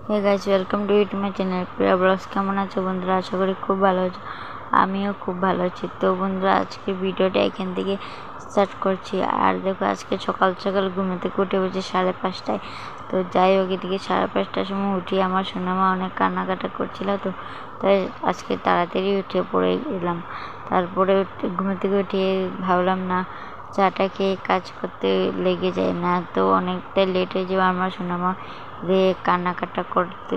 Hey guys, welcome to YouTube my channel Priya vlogs. কেমন আছো বন্ধুরা? আশা করি খুব ভালো আছো। আমিও খুব ভালো আছি। তো বন্ধুরা, আজকে ভিডিওটা এখান থেকে স্টার্ট করছি। আর দেখো, আজকে সকাল সকাল ঘুম থেকে উঠে বসে 5:30টায়। তো যাই হোক, এদিকে 5:30টার সময় উঠি, আমার সোনামা অনেক কান্নাকাটা করছিল। তো তাই আজকে তাড়াতাড়ি উঠে পড়ে এলাম। তারপরে ঘুম থেকে উঠে ভাবলাম না চাটা খেয়ে কাজ করতে লেগে যায়, না তো অনেকটা লেট হয়ে যাবে, আমার সোনামা কান্নাকাটা করতে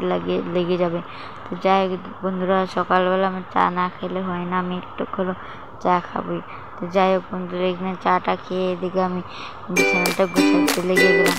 লেগে যাবে। তো যাই হোক বন্ধুরা, সকালবেলা আমার চা না খেলে হয় না, আমি একটু করে চা খাবই। তো যাই হোক বন্ধুরা, এখানে চাটা খেয়ে এদিকে আমি বিছানাটা গুছাতে লেগে গেলাম।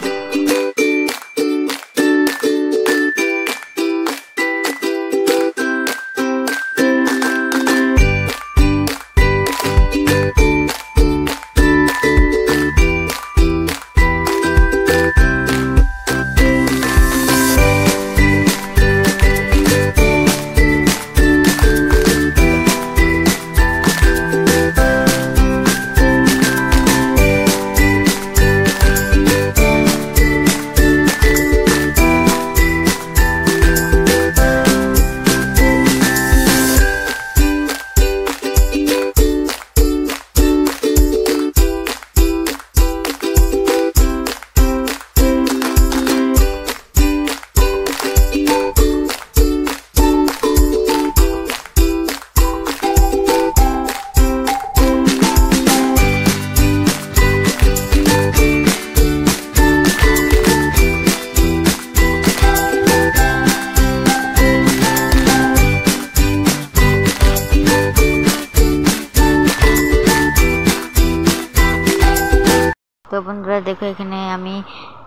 তো বন্ধুরা দেখো, এখানে আমি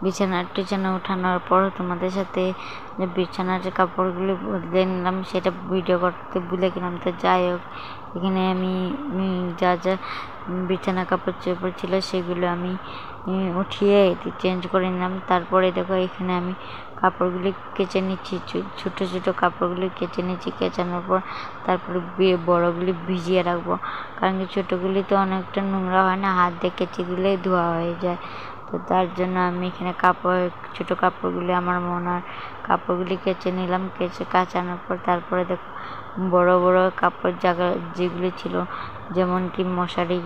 বিছানা উঠানোর পর তোমাদের সাথে যে বিছানার যে কাপড়গুলো বদলে নিলাম সেটা ভিডিও করতে ভুলে গেলাম। তো যাই হোক, এখানে আমি যা যা বিছানা কাপড় চোপড় ছিল সেগুলো আমি উঠিয়ে চেঞ্জ করে নিলাম। তারপরে দেখো, এখানে আমি কাপড়গুলি কেচে নিচ্ছি, ছোটো ছোটো কাপড়গুলি কেচে নিচ্ছি। কেচানোর পর তারপরে বড়গুলি ভিজিয়ে রাখবো, কারণ কি ছোটোগুলি তো অনেকটা নোংরা হয় না, হাত দিয়ে কেচে দিলেই ধোয়া হয়ে যায়। তো তার জন্য আমি এখানে ছোটো কাপড়গুলি, আমার মনার কাপড়গুলি কেচে নিলাম। কাচানোর পর তারপরে দেখো, বড় বড় কাপড় যেগুলি ছিল, যেমন কি মশারি,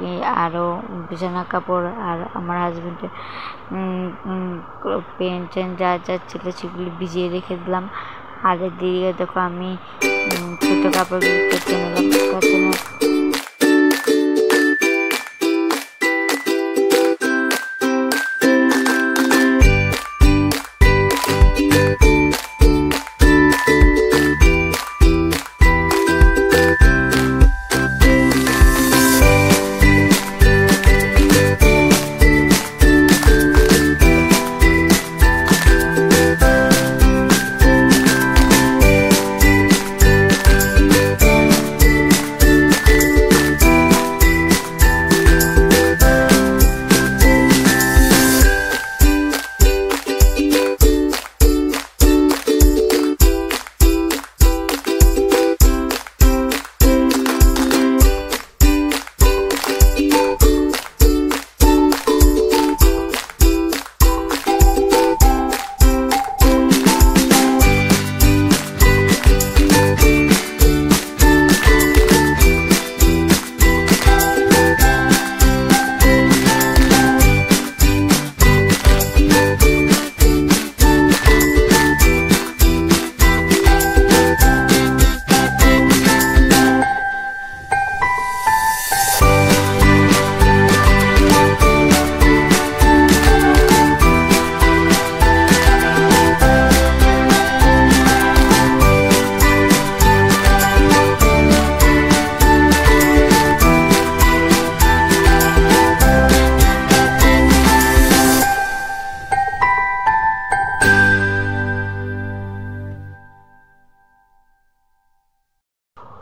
আরও বিছানা কাপড়, আর আমার হাজবেন্ডের প্যান্ট যা যা ছিল সেগুলি ভিজিয়ে রেখে দিলাম। আর এদিকে দেখো, আমি ছোটো কাপড়গুলি কেচে নিলাম।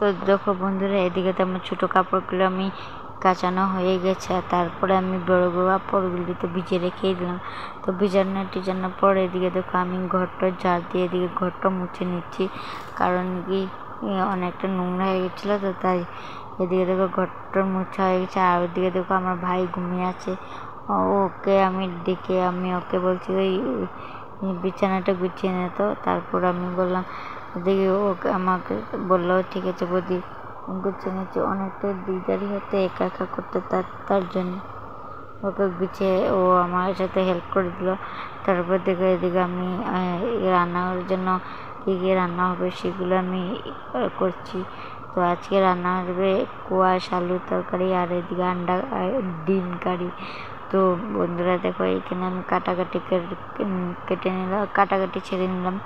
তো দেখো বন্ধুরা, এদিকে তো আমার ছোটো কাপড়গুলো আমি কাচানো হয়ে গেছে। আর তারপরে আমি বড় বড় কাপড়গুলি তো ভিজিয়ে রেখেই দিলাম। তো টিজানোর পর এদিকে দেখো, আমি ঘরটা ঝাড় দিয়ে এদিকে ঘরটা মুছে নিচ্ছি, কারণ কি অনেকটা নোংরা হয়ে গেছিলো। তো তাই এদিকে দেখো ঘরটা মুছা হয়ে গেছে। আর ওদিকে দেখো, আমার ভাই ঘুমিয়ে আছে। ওকে আমি ডেকে ওকে বলছি, ওই বিছানাটা গুছিয়ে নিত। তারপর আমি বললাম, দেখি ও আমাকে বললো ঠিক আছে বৌদি গুছিয়ে নিচ্ছি। অনেকটা দিদারি হতে একা একা করতে তার জন্য ওকে গুছিয়ে ও আমার সাথে হেল্প করে দিল। তারপর দেখে এদিকে আমি রান্নার জন্য কী কী রান্না হবে সেগুলো আমি করছি। তো আজকে রান্না হবে কোয়াশ আলুর তরকারি আর এদিকে ডিম কারি। তো বন্ধুরা দেখো এখানে আমি কেটে নিলাম, কাটাকাটি ছেড়ে নিলাম।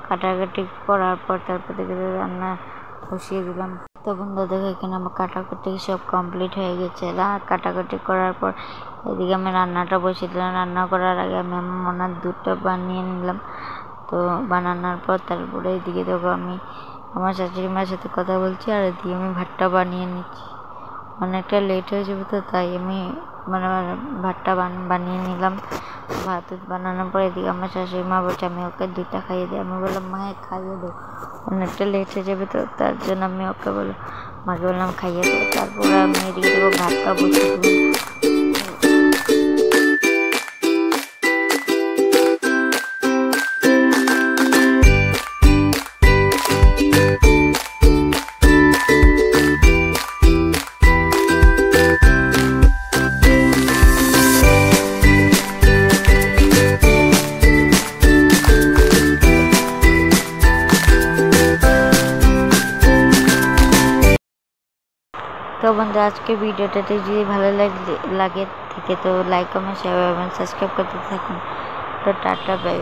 কাটাকাটি করার পর তারপর দেখে রান্না বসিয়ে দিলাম। তো বন্ধুরা দেখো এখানে আমার কাটাকাটি সব কমপ্লিট হয়ে গেছে। কাটাকাটি করার পর এদিকে আমি রান্নাটা বসিয়ে দিলাম। রান্না করার আগে আমি আমার মনের দুধটা বানিয়ে নিলাম। তো বানানোর পর তারপরে এদিকে দেখো আমি আমার শাশুড়ি মার সাথে কথা বলছি আর এদিকে আমি ভাতটা বানিয়ে নিচ্ছি। অনেকটা লেট হয়ে যাবে তো তাই আমি ভাতটা বানিয়ে নিলাম। ভাত বানানোর পর এদিকে আমার শাশুড়ি মা বলছে আমি ওকে দুধটা খাইয়ে দিই। আমি বললাম মা খাইয়ে দো, অনেকটা লেট হয়ে যাবে তো তার জন্য আমি ওকে মাকে বললাম খাইয়ে দেবো। তারপরে আমি এদিকে দেখো ভাতটা বসিয়ে দিলাম। তো বন্ধু আজকে ভিডিওটাতে যদি ভালো লাগে থাকে তো লাইক কমেন্ট শেয়ার এবং সাবস্ক্রাইব করতে থাকুন। তো টাটা বাই।